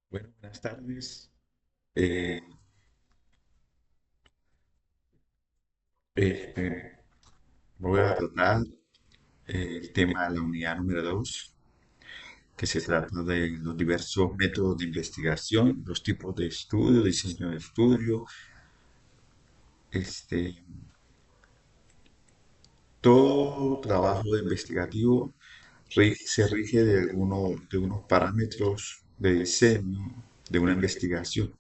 Bueno, buenas tardes. Eh, este, Voy a tratar el tema de la unidad número 2, que se trata de los diversos métodos de investigación, los tipos de estudio, diseño de estudio. Este, Todo trabajo de investigativo se rige de unos parámetros de diseño de una investigación.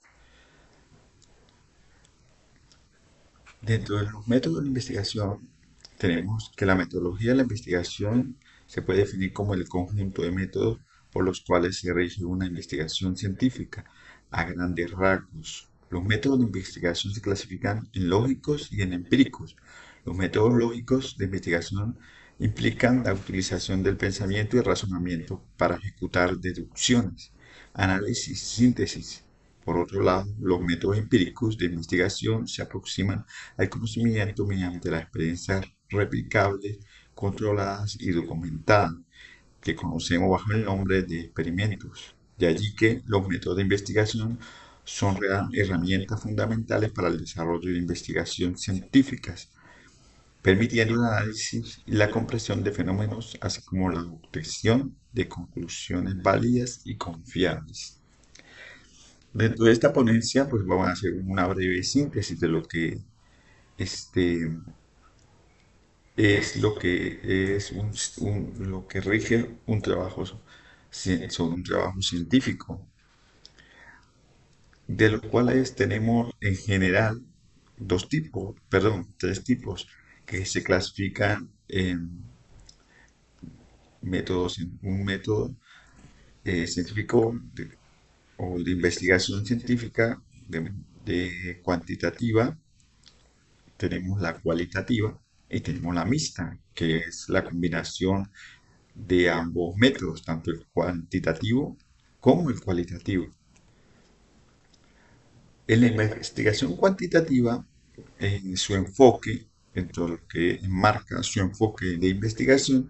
Dentro de los métodos de investigación, tenemos que la metodología de la investigación se puede definir como el conjunto de métodos por los cuales se rige una investigación científica a grandes rasgos. Los métodos de investigación se clasifican en lógicos y en empíricos. Los métodos lógicos de investigación implican la utilización del pensamiento y el razonamiento para ejecutar deducciones, análisis, síntesis. Por otro lado, los métodos empíricos de investigación se aproximan al conocimiento mediante las experiencias replicables, controladas y documentadas, que conocemos bajo el nombre de experimentos. De allí que los métodos de investigación son herramientas fundamentales para el desarrollo de investigación científicas, permitiendo el análisis y la comprensión de fenómenos, así como la obtención de conclusiones válidas y confiables. Dentro de esta ponencia, pues vamos a hacer una breve síntesis de lo que este, es lo que es lo que rige un trabajo sobre un trabajo científico, de los cuales tenemos en general tres tipos que se clasifican en métodos, un método científico o de investigación científica de cuantitativa, tenemos la cualitativa y tenemos la mixta, que es la combinación de ambos métodos, tanto el cuantitativo como el cualitativo. En la investigación cuantitativa, en su enfoque, dentro de lo que enmarca su enfoque de investigación,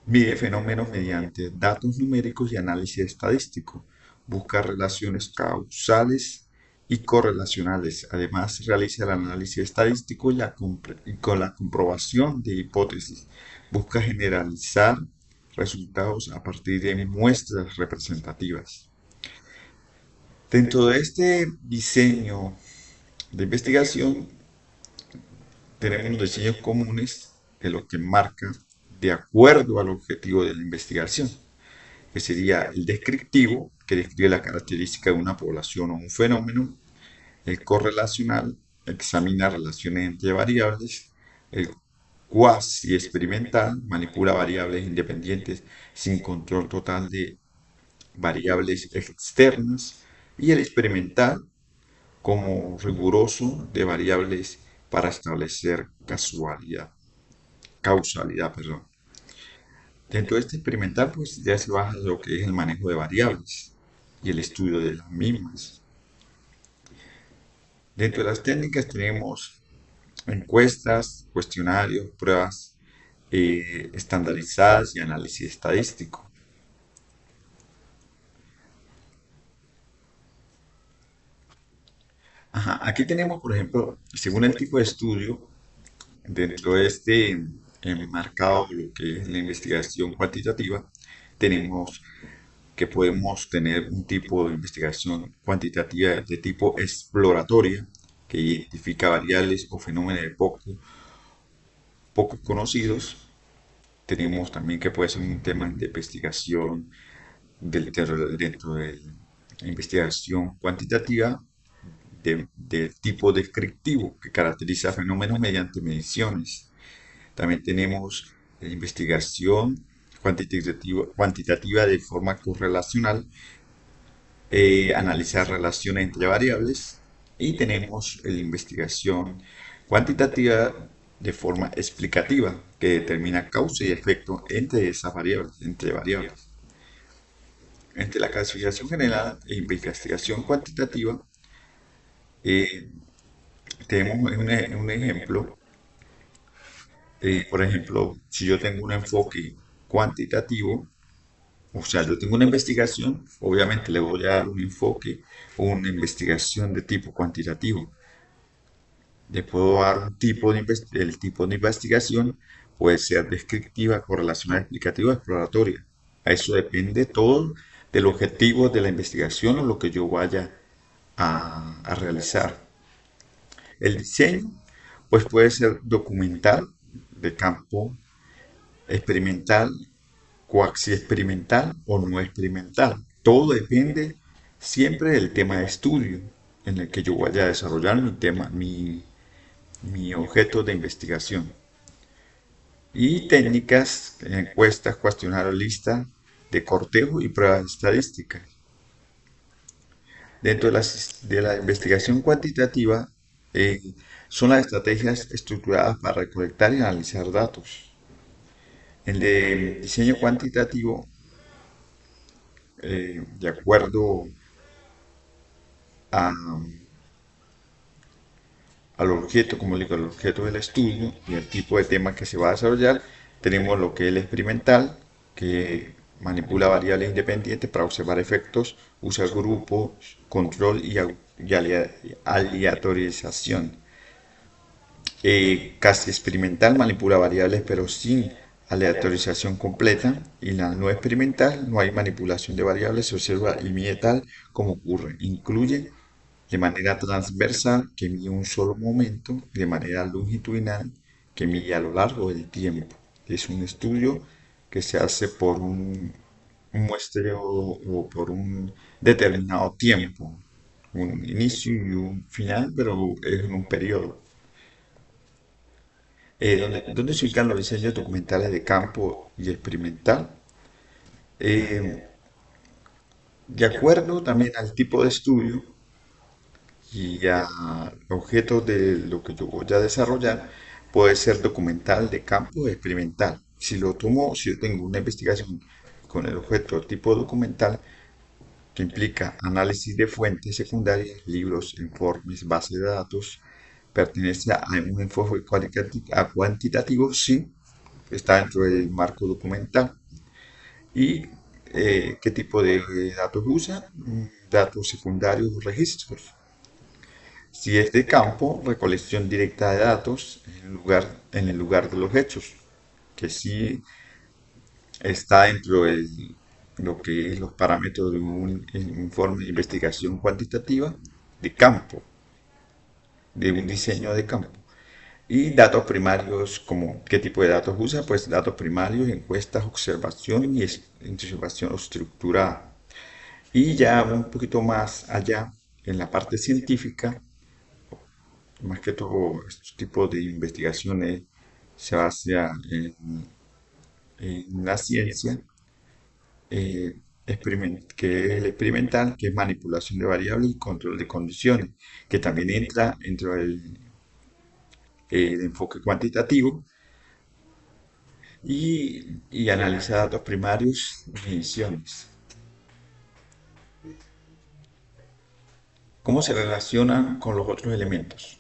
mide fenómenos mediante datos numéricos y análisis estadístico. Busca relaciones causales y correlacionales. Además, realiza el análisis estadístico y con la comprobación de hipótesis. Busca generalizar resultados a partir de muestras representativas. Dentro de este diseño de investigación, tenemos los diseños comunes de lo que marca de acuerdo al objetivo de la investigación, que sería el descriptivo, que describe la característica de una población o un fenómeno; el correlacional, examina relaciones entre variables; el cuasi experimental, manipula variables independientes sin control total de variables externas; y el experimental, como riguroso de variables para establecer causalidad, perdón. Dentro de este experimental, pues ya se baja lo que es el manejo de variables y el estudio de las mismas. Dentro de las técnicas tenemos encuestas, cuestionarios, pruebas estandarizadas y análisis estadístico. Ajá, aquí tenemos, por ejemplo, según el tipo de estudio, dentro de este enmarcado lo que es la investigación cuantitativa, tenemos que podemos tener un tipo de investigación cuantitativa de tipo exploratoria, que identifica variables o fenómenos poco conocidos. Tenemos también que puede ser un tema de investigación dentro de la investigación cuantitativa de tipo descriptivo, que caracteriza fenómenos mediante mediciones. También tenemos investigación cuantitativa de forma correlacional, analizar relaciones entre variables; y tenemos la investigación cuantitativa de forma explicativa, que determina causa y efecto entre esas variables. Entre la clasificación general e investigación cuantitativa, eh, tenemos un ejemplo. Por ejemplo, si yo tengo un enfoque cuantitativo, O sea, yo tengo una investigación, obviamente le voy a dar un enfoque o una investigación de tipo cuantitativo. Le puedo dar un tipo el tipo de investigación puede ser descriptiva, correlacional, explicativa, exploratoria. A eso depende todo del objetivo de la investigación o lo que yo vaya a realizar. El diseño, pues puede ser documental, de campo, experimental, coaxi experimental o no experimental. Todo depende siempre del tema de estudio en el que yo vaya a desarrollar mi tema, mi objeto de investigación. Y técnicas, encuestas, cuestionarios, lista de cortejo y pruebas estadísticas. Dentro de la investigación cuantitativa, eh, son las estrategias estructuradas para recolectar y analizar datos. El de diseño cuantitativo, de acuerdo a, al objeto, como digo, al objeto del estudio y el tipo de tema que se va a desarrollar, tenemos lo que es el experimental, que manipula variables independientes para observar efectos, usa grupos, control y aleatorización. Casi experimental manipula variables pero sin aleatorización completa, y la no experimental no hay manipulación de variables, se observa y mide tal como ocurre. Incluye de manera transversal, que mide un solo momento, de manera longitudinal, que mide a lo largo del tiempo. Es un estudio que se hace por un muestreo o por un determinado tiempo, un inicio y un final, pero es en un periodo. ¿Dónde se ubican los diseños documentales de campo y experimental? Eh, de acuerdo también al tipo de estudio y a objetos de lo que yo voy a desarrollar, puede ser documental de campo o experimental. Si yo tengo una investigación con el objeto tipo documental, que implica análisis de fuentes secundarias, libros, informes, bases de datos, pertenece a un enfoque cuantitativo, sí, está dentro del marco documental. ¿Y qué tipo de datos usa? Datos secundarios, registros. Si es de campo, recolección directa de datos en el lugar de los hechos, que sí está dentro de lo que es los parámetros de un informe de investigación cuantitativa de campo, de un diseño de campo. Y datos primarios, como qué tipo de datos usa, pues datos primarios, encuestas, observación y observación estructurada. Y ya un poquito más allá, en la parte científica, más que todo, estos tipos de investigaciones se basa en la ciencia, que es el experimental, que es manipulación de variables y control de condiciones, que también entra dentro del enfoque cuantitativo, y analiza datos primarios y mediciones. ¿Cómo se relacionan con los otros elementos?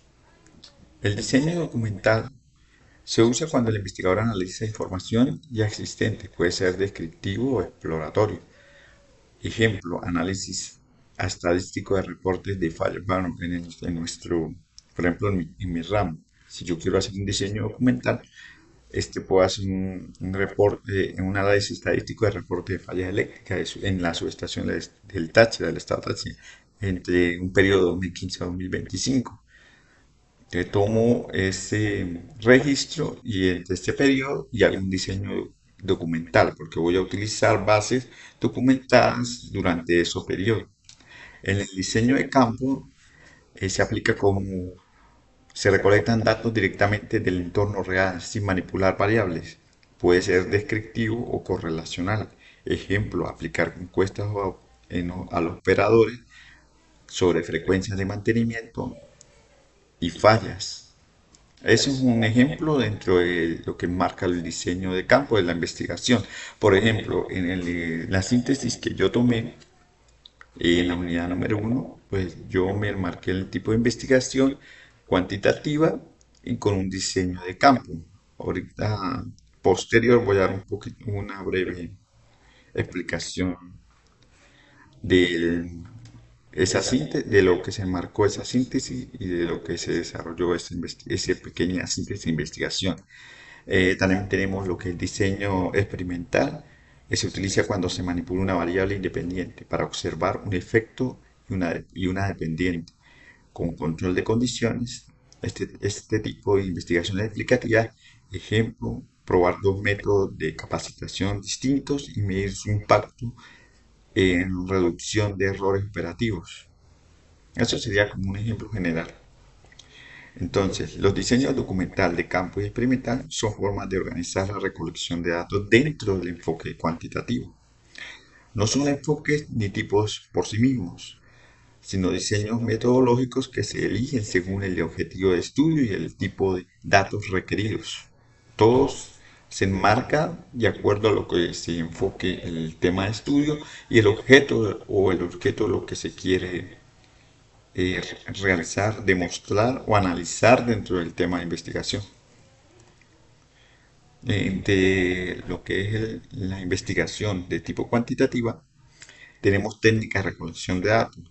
El diseño documental se usa cuando el investigador analiza información ya existente, puede ser descriptivo o exploratorio. Ejemplo, análisis estadístico de reportes de fallos. Bueno, en nuestro, por ejemplo, en mi ramo, si yo quiero hacer un diseño documental, puedo hacer un reporte, un análisis estadístico de reporte de fallas eléctricas en la subestación del Táchira, del estado Táchira, entre un periodo de 2015 a 2025. Te tomo ese registro y entre este periodo y hago un diseño documental, porque voy a utilizar bases documentadas durante ese periodo. En el diseño de campo se aplica como se recolectan datos directamente del entorno real sin manipular variables. Puede ser descriptivo o correlacional. Ejemplo, aplicar encuestas a los operadores sobre frecuencias de mantenimiento y fallas. Eso es un ejemplo dentro de lo que marca el diseño de campo de la investigación. Por ejemplo, la síntesis que yo tomé en la unidad número uno, pues yo me marqué el tipo de investigación cuantitativa y con un diseño de campo. Ahorita posterior voy a dar un poquito, una breve explicación de de lo que se marcó esa síntesis y de lo que se desarrolló esa pequeña síntesis de investigación. También tenemos lo que es diseño experimental, que se utiliza cuando se manipula una variable independiente para observar un efecto y una dependiente con control de condiciones. Este tipo de investigación explicativa, ejemplo, probar dos métodos de capacitación distintos y medir su impacto en reducción de errores operativos. Eso sería como un ejemplo general. Entonces, los diseños documental de campo y experimental son formas de organizar la recolección de datos dentro del enfoque cuantitativo. No son enfoques ni tipos por sí mismos, sino diseños metodológicos que se eligen según el objetivo de estudio y el tipo de datos requeridos. Todos se enmarcan de acuerdo a lo que se enfoque el tema de estudio y el objeto de lo que se quiere realizar, demostrar o analizar dentro del tema de investigación. De lo que es la investigación de tipo cuantitativa, tenemos técnicas de recolección de datos,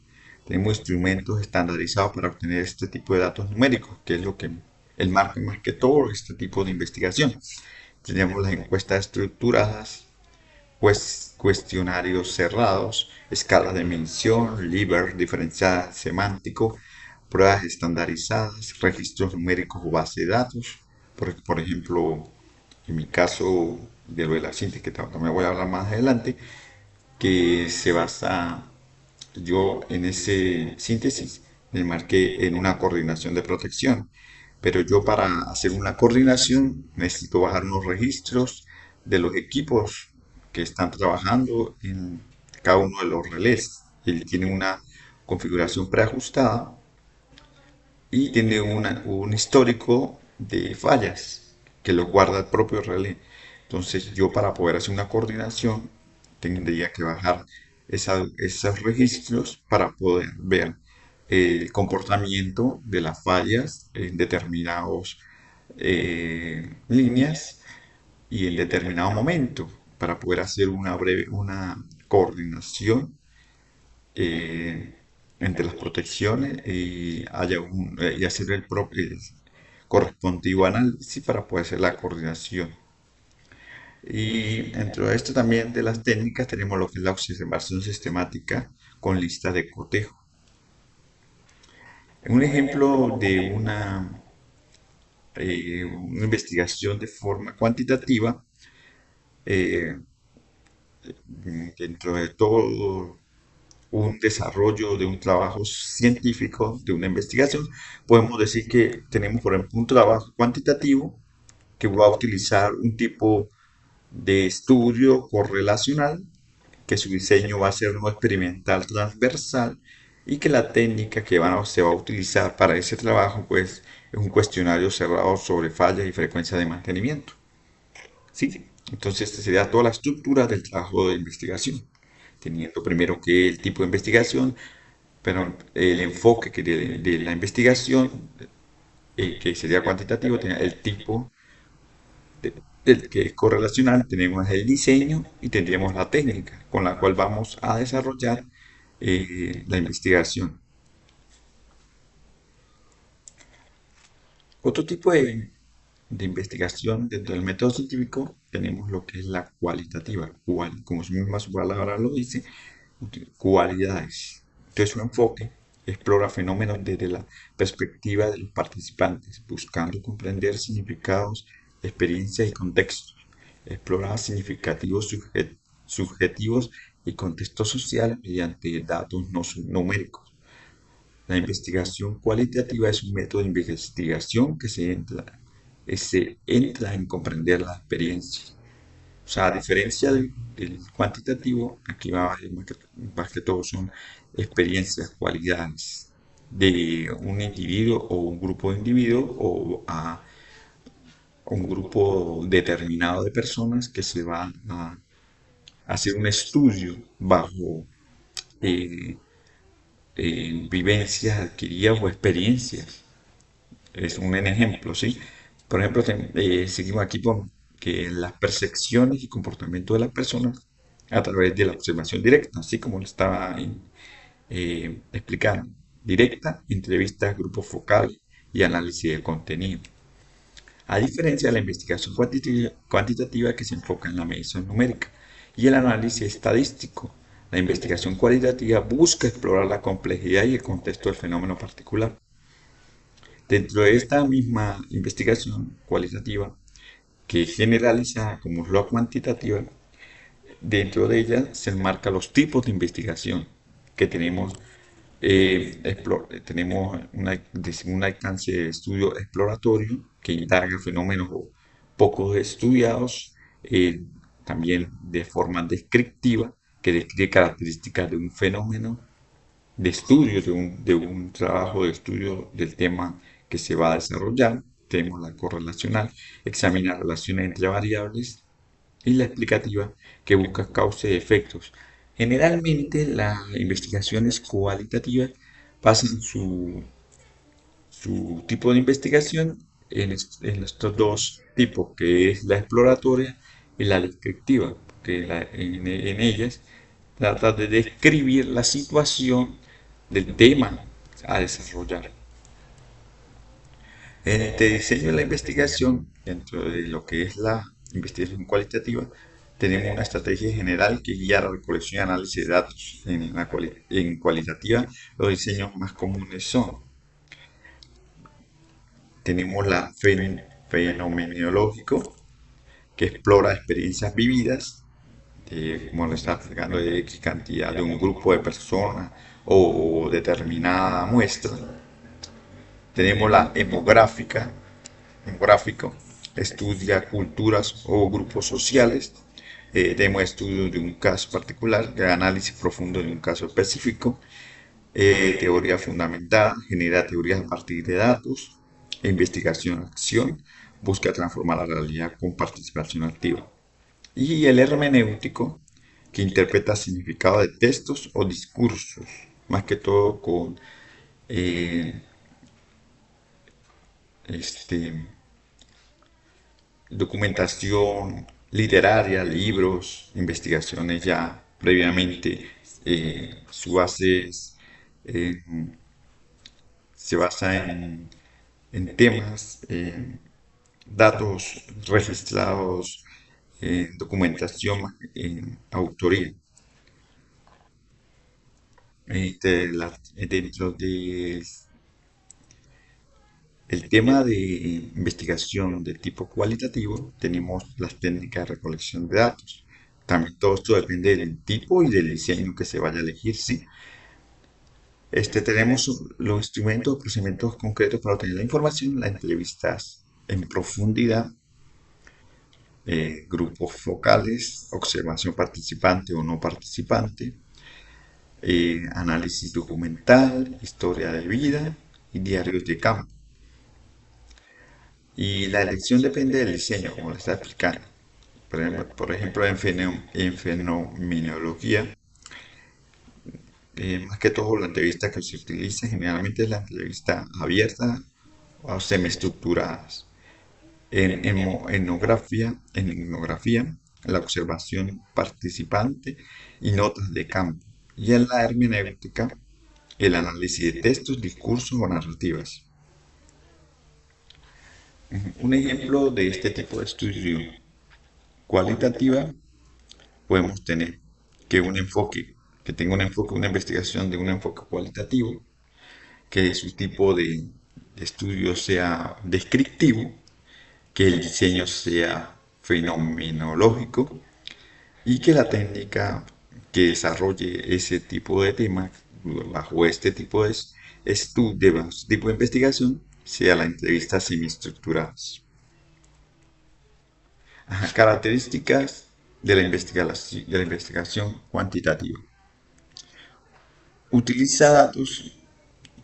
tenemos instrumentos estandarizados para obtener este tipo de datos numéricos, que es lo que el marco más que todo este tipo de investigación. Tenemos las encuestas estructuradas, cuestionarios cerrados, escalas de medición, LIBER diferencial semántico, pruebas estandarizadas, registros numéricos o base de datos. Por ejemplo, en mi caso de lo de la síntesis, que también voy a hablar más adelante, que se basa, yo en ese síntesis me marqué en una coordinación de protección, pero yo para hacer una coordinación necesito bajar unos registros de los equipos que están trabajando en cada uno de los relés. Él tiene una configuración preajustada y tiene un histórico de fallas que lo guarda el propio relé. Entonces yo para poder hacer una coordinación tendría que bajar esos registros para poder ver el comportamiento de las fallas en determinados líneas y en determinado momento para poder hacer una coordinación eh, entre las protecciones y hacer el propio correspondivo análisis para poder hacer la coordinación. Y dentro de esto también de las técnicas tenemos lo que es la observación sistemática con lista de cotejo. Un ejemplo de una investigación de forma cuantitativa, eh, dentro de todo un desarrollo de un trabajo científico, de una investigación, podemos decir que tenemos, por ejemplo, un trabajo cuantitativo que va a utilizar un tipo de estudio correlacional, que su diseño va a ser no experimental transversal y que la técnica que se va a utilizar para ese trabajo pues es un cuestionario cerrado sobre fallas y frecuencia de mantenimiento. ¿Sí? Entonces, esta sería toda la estructura del trabajo de investigación, teniendo primero que el tipo de investigación, pero el enfoque de la investigación, que sería cuantitativo, tenía el tipo del que es correlacional, tenemos el diseño y tendríamos la técnica con la cual vamos a desarrollar la investigación. Otro tipo de investigación dentro del método científico tenemos lo que es la cualitativa, como su misma su palabra lo dice, cualidades. Entonces su enfoque explora fenómenos desde la perspectiva de los participantes, buscando comprender significados, experiencias y contextos. Explora significativos subjetivos y contextos sociales mediante datos no numéricos. La investigación cualitativa es un método de investigación que se entra en comprender la experiencia. O sea, a diferencia del cuantitativo, aquí va más que todo son experiencias, cualidades de un individuo o un grupo de individuos o a un grupo determinado de personas que se va a hacer un estudio bajo eh, vivencias adquiridas o experiencias. Es un ejemplo, ¿sí? Por ejemplo, seguimos aquí con que las percepciones y comportamientos de las personas a través de la observación directa, así como lo estaba explicando. Directa, entrevistas, grupos focales y análisis de contenido. A diferencia de la investigación cuantitativa que se enfoca en la medición numérica y el análisis estadístico, la investigación cualitativa busca explorar la complejidad y el contexto del fenómeno particular. Dentro de esta misma investigación cualitativa, que es generalizada como la cuantitativa, dentro de ella se enmarcan los tipos de investigación que tenemos. Tenemos un alcance de estudio exploratorio que indaga fenómenos poco estudiados, también de forma descriptiva, que describe características de un fenómeno, de estudio, de un trabajo de estudio del tema que se va a desarrollar. Tenemos la correlacional, examina relaciones entre variables, y la explicativa, que busca causas y efectos. Generalmente las investigaciones cualitativas basan su tipo de investigación en estos dos tipos, que es la exploratoria y la descriptiva, que en ellas trata de describir la situación del tema a desarrollar. En este diseño de la investigación, dentro de lo que es la investigación cualitativa, tenemos una estrategia general que guía la recolección y análisis de datos. En cualitativa, los diseños más comunes son, tenemos la fenomenológico, que explora experiencias vividas, como lo está explicando, de X cantidad de un grupo de personas o determinada muestra. Tenemos la hemográfica, gráfico, estudia culturas o grupos sociales, tenemos estudios de un caso particular, de análisis profundo de un caso específico, teoría fundamental, genera teorías a partir de datos, investigación-acción, busca transformar la realidad con participación activa. Y el hermenéutico, que interpreta significado de textos o discursos, más que todo con eh, este, documentación literaria, libros, investigaciones ya previamente, su base eh, se basa en temas, datos registrados, documentación, autoría. Dentro de el tema de investigación de tipo cualitativo, tenemos las técnicas de recolección de datos. También todo esto depende del tipo y del diseño que se vaya a elegir, ¿sí? Tenemos los instrumentos o procedimientos concretos para obtener la información, las entrevistas en profundidad, grupos focales, observación participante o no participante, análisis documental, historia de vida y diarios de campo. Y la elección depende del diseño, como le está explicando. Por ejemplo, en fenomenología, más que todo la entrevista que se utiliza generalmente es la entrevista abierta o semiestructuradas. En etnografía, la observación participante y notas de campo. Y en la hermenéutica, el análisis de textos, discursos o narrativas. Un ejemplo de este tipo de estudio cualitativa podemos tener que tenga un enfoque, una investigación de un enfoque cualitativo, que su tipo de estudio sea descriptivo, que el diseño sea fenomenológico y que la técnica que desarrolle ese tipo de tema bajo este tipo de estudio, tipo de investigación, sea la entrevista semiestructuradas. Ajá, características de la investigación cuantitativa. Utiliza datos.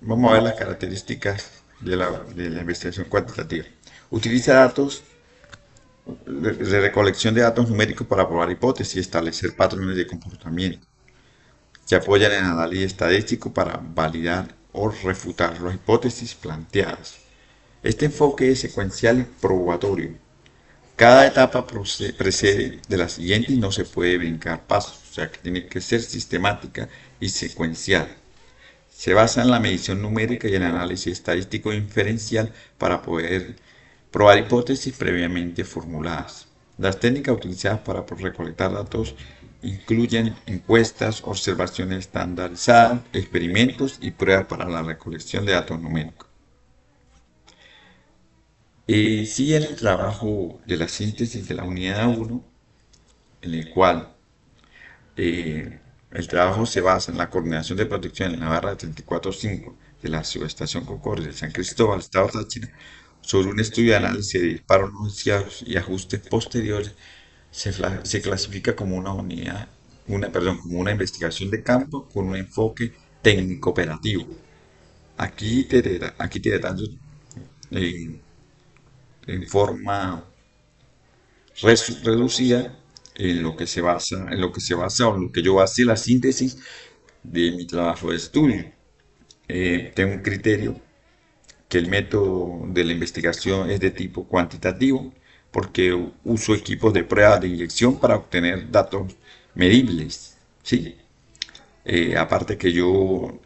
Vamos a ver las características de la investigación cuantitativa. Utiliza datos de recolección de datos numéricos para probar hipótesis y establecer patrones de comportamiento. Se apoyan en análisis estadístico para validar o refutar las hipótesis planteadas. Este enfoque es secuencial y probatorio. Cada etapa precede de la siguiente y no se puede brincar pasos, o sea que tiene que ser sistemática y secuencial. Se basa en la medición numérica y el análisis estadístico inferencial para poder probar hipótesis previamente formuladas. Las técnicas utilizadas para recolectar datos incluyen encuestas, observaciones estandarizadas, experimentos y pruebas para la recolección de datos numéricos. Sigue el trabajo de la síntesis de la unidad 1, en el cual el trabajo se basa en la coordinación de protección en la barra 34.5 de la subestación Concordia de San Cristóbal, Estado Táchira, sobre un estudio de análisis de disparos no deseados y ajustes posteriores. Se clasifica como una unidad, como una investigación de campo con un enfoque técnico operativo. Aquí te detallo eh, en forma reducida en lo que se basa o en lo que yo basé la síntesis de mi trabajo de estudio. Tengo un criterio que el método de la investigación es de tipo cuantitativo porque uso equipos de prueba de inyección para obtener datos medibles, ¿sí? Aparte que yo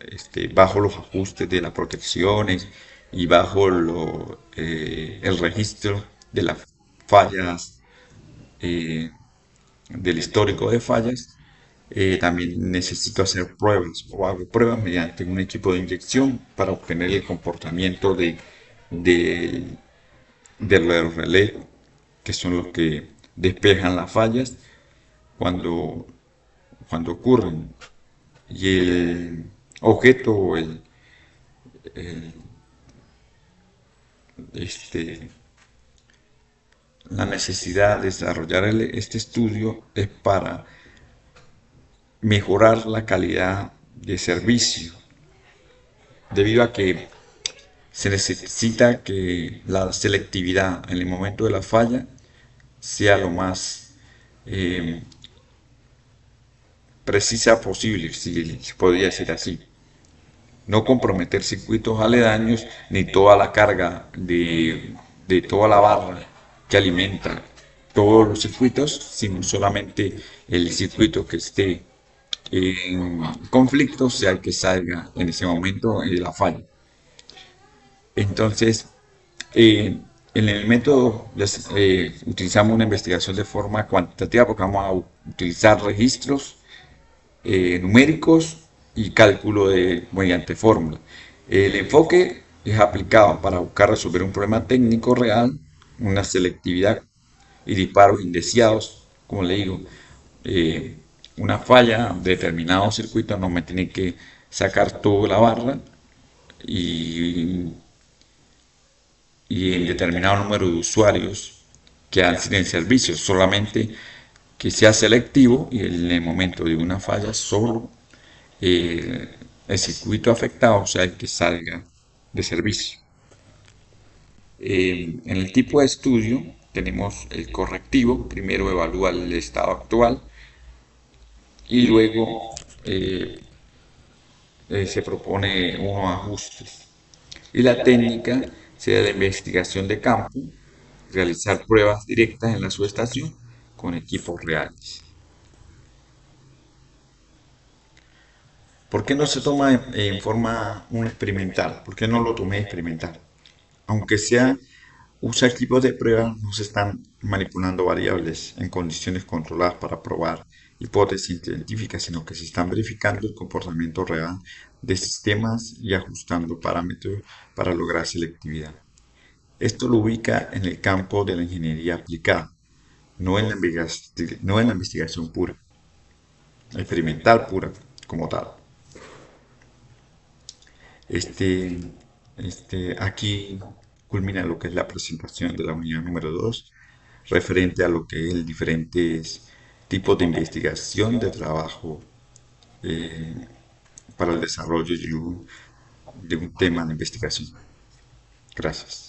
bajo los ajustes de las protecciones y bajo el registro de las fallas, eh, del histórico de fallas, también necesito hacer pruebas o hago pruebas mediante un equipo de inyección para obtener el comportamiento de, de los relés, que son los que despejan las fallas cuando, cuando ocurren. Y el objeto, el- este, la necesidad de desarrollar este estudio es para mejorar la calidad de servicio, debido a que se necesita que la selectividad en el momento de la falla sea lo más eh, precisa posible, si se podría decir así. No comprometer circuitos aledaños ni toda la carga de toda la barra que alimenta todos los circuitos, sino solamente el circuito que esté en conflicto sea el que salga en ese momento de la falla. Entonces, en el método utilizamos una investigación de forma cuantitativa porque vamos a utilizar registros numéricos y cálculo mediante fórmulas. El enfoque es aplicado para buscar resolver un problema técnico real, una selectividad y disparos indeseados, como le digo, eh, una falla de determinado circuito no me tiene que sacar toda la barra y, y en determinado número de usuarios que hacen el servicio, solamente que sea selectivo y en el momento de una falla solo el circuito afectado sea el que salga de servicio. En el tipo de estudio tenemos el correctivo, primero evalúa el estado actual y luego se propone unos ajustes. Y la técnica sería la investigación de campo, realizar pruebas directas en la subestación con equipos reales. ¿Por qué no se toma en forma un experimental? ¿Por qué no lo tomé experimental? Aunque sea usa equipos de prueba, no se están manipulando variables en condiciones controladas para probar hipótesis científicas, sino que se están verificando el comportamiento real de sistemas y ajustando parámetros para lograr selectividad. Esto lo ubica en el campo de la ingeniería aplicada, no en la investigación pura, experimental pura como tal. Este, aquí culmina lo que es la presentación de la unidad número 2 referente a lo que es el diferentes tipos de investigación de trabajo eh, para el desarrollo de un tema de investigación. Gracias.